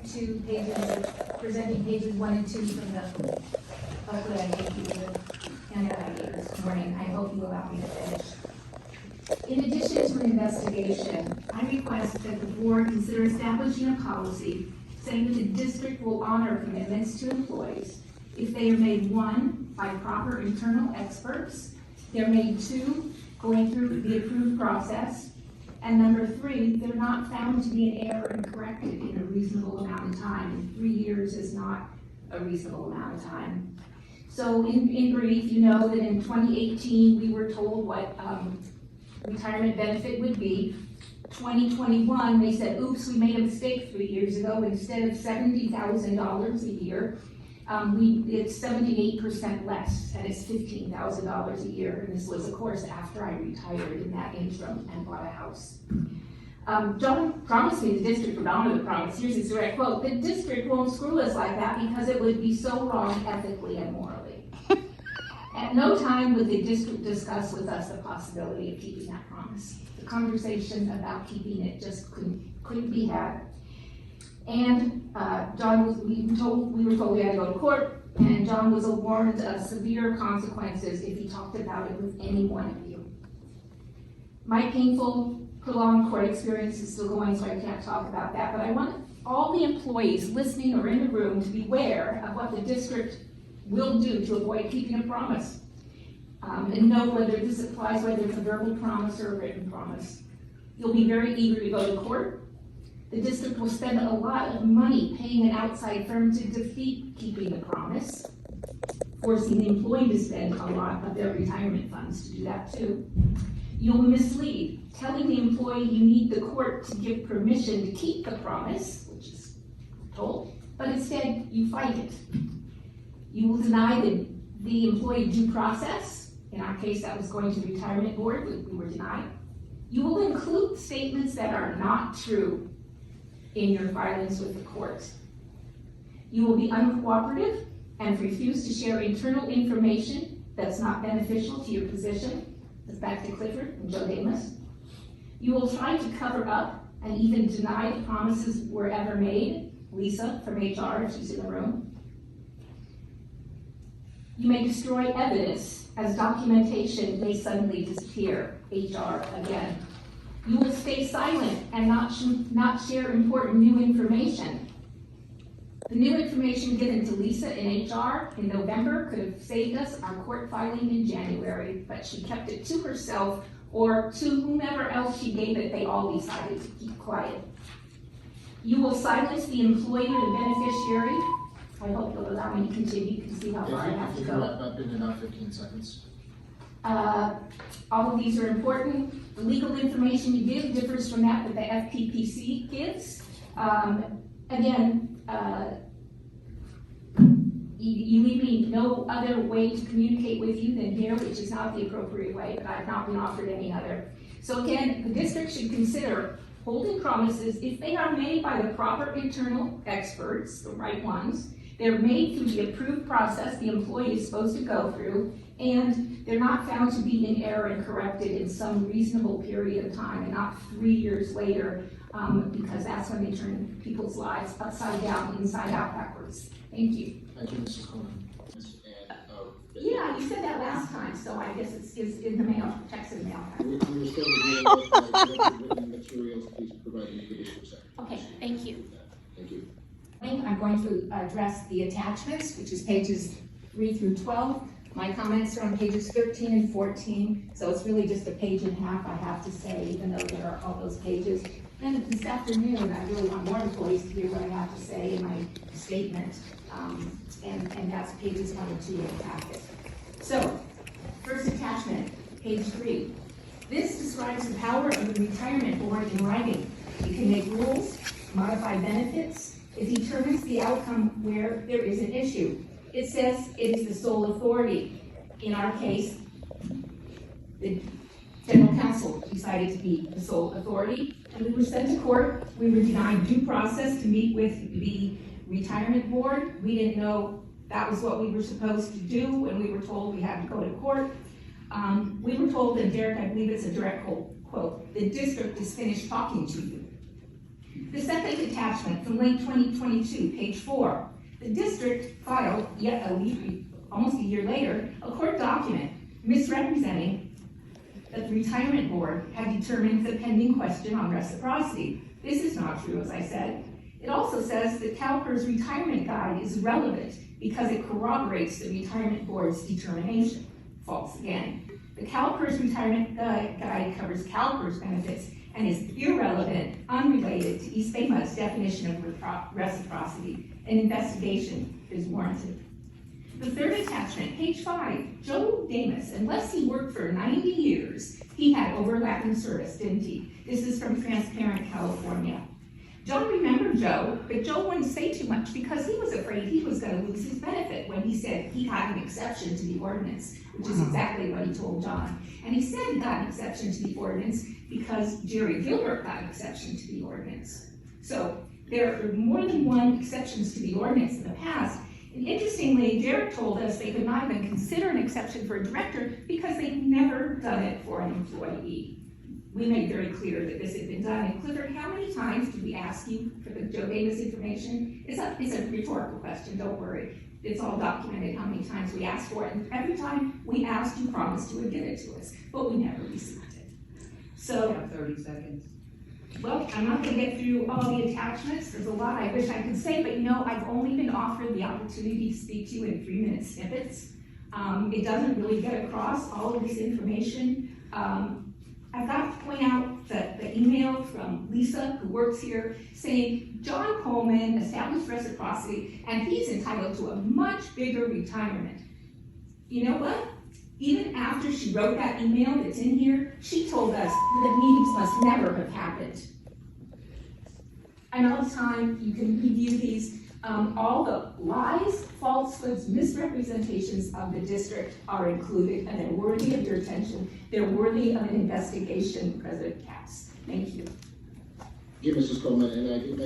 2 pages, presenting pages 1 and 2 from the, hopefully I gave you the handout I gave this morning. I hope you allow me to finish. In addition to an investigation, I request that the board consider establishing a policy saying that the district will honor commitments to employees if they are made, 1, by proper internal experts, they're made, 2, going through the approved process, and number 3, they're not found to be in error and corrected in a reasonable amount of time. And 3 years is not a reasonable amount of time. So in brief, you know that in 2018, we were told what retirement benefit would be. 2021, they said, oops, we made a mistake 3 years ago. Instead of $70,000 a year, it's 78% less, and it's $15,000 a year. And this was, of course, after I retired in that interim and bought a house. Don't promise me the district would honor the promise. Here's his direct quote: "The district won't screw us like that because it would be so wrong ethically and morally." At no time would the district discuss with us the possibility of keeping that promise. The conversation about keeping it just couldn't be had. And we were told we had to go to court, and John was warned of severe consequences if he talked about it with any one of you. My painful, prolonged court experience is still going, so I can't talk about that, but I want all the employees listening or in the room to beware of what the district will do to avoid keeping a promise. And know whether this applies, whether it's a verbal promise or a written promise. You'll be very eager to go to court. The district will spend a lot of money paying an outside firm to defeat keeping the promise, forcing the employee to spend a lot of their retirement funds to do that too. You'll mislead, telling the employee you need the court to give permission to keep the promise, which is told, but instead you fight it. You will deny the employee due process. In our case, that was going to the retirement board, we were denied. You will include statements that are not true in your filings with the court. You will be uncooperative and refuse to share internal information that's not beneficial to your position. That's back to Clifford and Joe Damas. You will try to cover up and even deny the promises were ever made. Lisa from HR, if she's in the room. You may destroy evidence as documentation may suddenly disappear. HR again. You will stay silent and not share important new information. The new information given to Lisa in HR in November could have saved us our court filing in January, but she kept it to herself or to whomever else she gave it. They all decided to keep quiet. You will silence the employer and beneficiary. I hope you'll allow me to continue. You can see how far I have to go. I've been in about 15 seconds. All of these are important. The legal information you give differs from that the FPPC gives. You leave me no other way to communicate with you than here, which is not the appropriate way, but I've not been offered any other. So again, the district should consider holding promises if they are made by the proper internal experts, the right ones. They're made through the approved process the employee is supposed to go through, and they're not found to be in error and corrected in some reasonable period of time, and not 3 years later, because that's when they turn people's lives upside down, inside out, backwards. Thank you. Thank you, Mrs. Coleman. Yeah, you said that last time, so I guess it's in the mail, text in the mail. We were still reviewing written materials. Please provide them to the district secretary. Okay, thank you. Thank you. I'm going to address the attachments, which is pages 3 through 12. My comments are on pages 13 and 14, so it's really just a page and a half, I have to say, even though there are all those pages. And this afternoon, I really want more employees to hear what I have to say in my statement, and that's pages 1 and 2 of the packet. So, first attachment, page 3. This describes the power of the retirement board in writing. It can make rules, modify benefits. It determines the outcome where there is an issue. It says it is the sole authority. In our case, the general counsel decided to be the sole authority, and we were sent to court. We were denied due process to meet with the retirement board. We didn't know that was what we were supposed to do when we were told we had to go to court. We were told, and Derek, I believe it's a direct quote, the district is finished talking to you. The second attachment from late 2022, page 4. The district filed, yet almost a year later, a court document misrepresenting that the retirement board had determined the pending question on reciprocity. This is not true, as I said. It also says that CalPERS retirement guide is relevant because it corroborates the retirement board's determination. False again. The CalPERS retirement guide covers CalPERS benefits and is irrelevant, unrelated to EBMUD's definition of reciprocity. An investigation is warranted. The third attachment, page 5, Joe Damas, unless he worked for 90 years, he had overlapping service, didn't he? This is from Transparent California. Don't remember Joe, but Joe wouldn't say too much because he was afraid he was going to lose his benefit when he said he had an exception to the ordinance, which is exactly what he told John. And he said he got an exception to the ordinance because Jerry Gilbert got an exception to the ordinance. So there are more than one exceptions to the ordinance in the past. And interestingly, Derek told us they could not even consider an exception for a director because they've never done it for an employee. We made very clear that this had been done. And Clifford, how many times did we ask you for the Joe Davis information? It's a rhetorical question, don't worry. It's all documented how many times we asked for it. And every time we asked, you promised you would give it to us, but we never received it. So, You have 30 seconds. well, I'm not gonna get through all the attachments. There's a lot I wish I could say, but I've only been offered the opportunity to speak to you in 3-minute snippets. It doesn't really get across all of this information. I've got to point out that the email from Lisa, who works here, saying John Coleman established reciprocity and he's entitled to a much bigger retirement. You know what? Even after she wrote that email that's in here, she told us that meetings must never have happened. And all the time, you can review these. All the lies, falsehoods, misrepresentations of the district are included, and they're worthy of your attention. They're worthy of an investigation, President Capps. Thank you. Yeah, Mrs. Coleman, and I did mention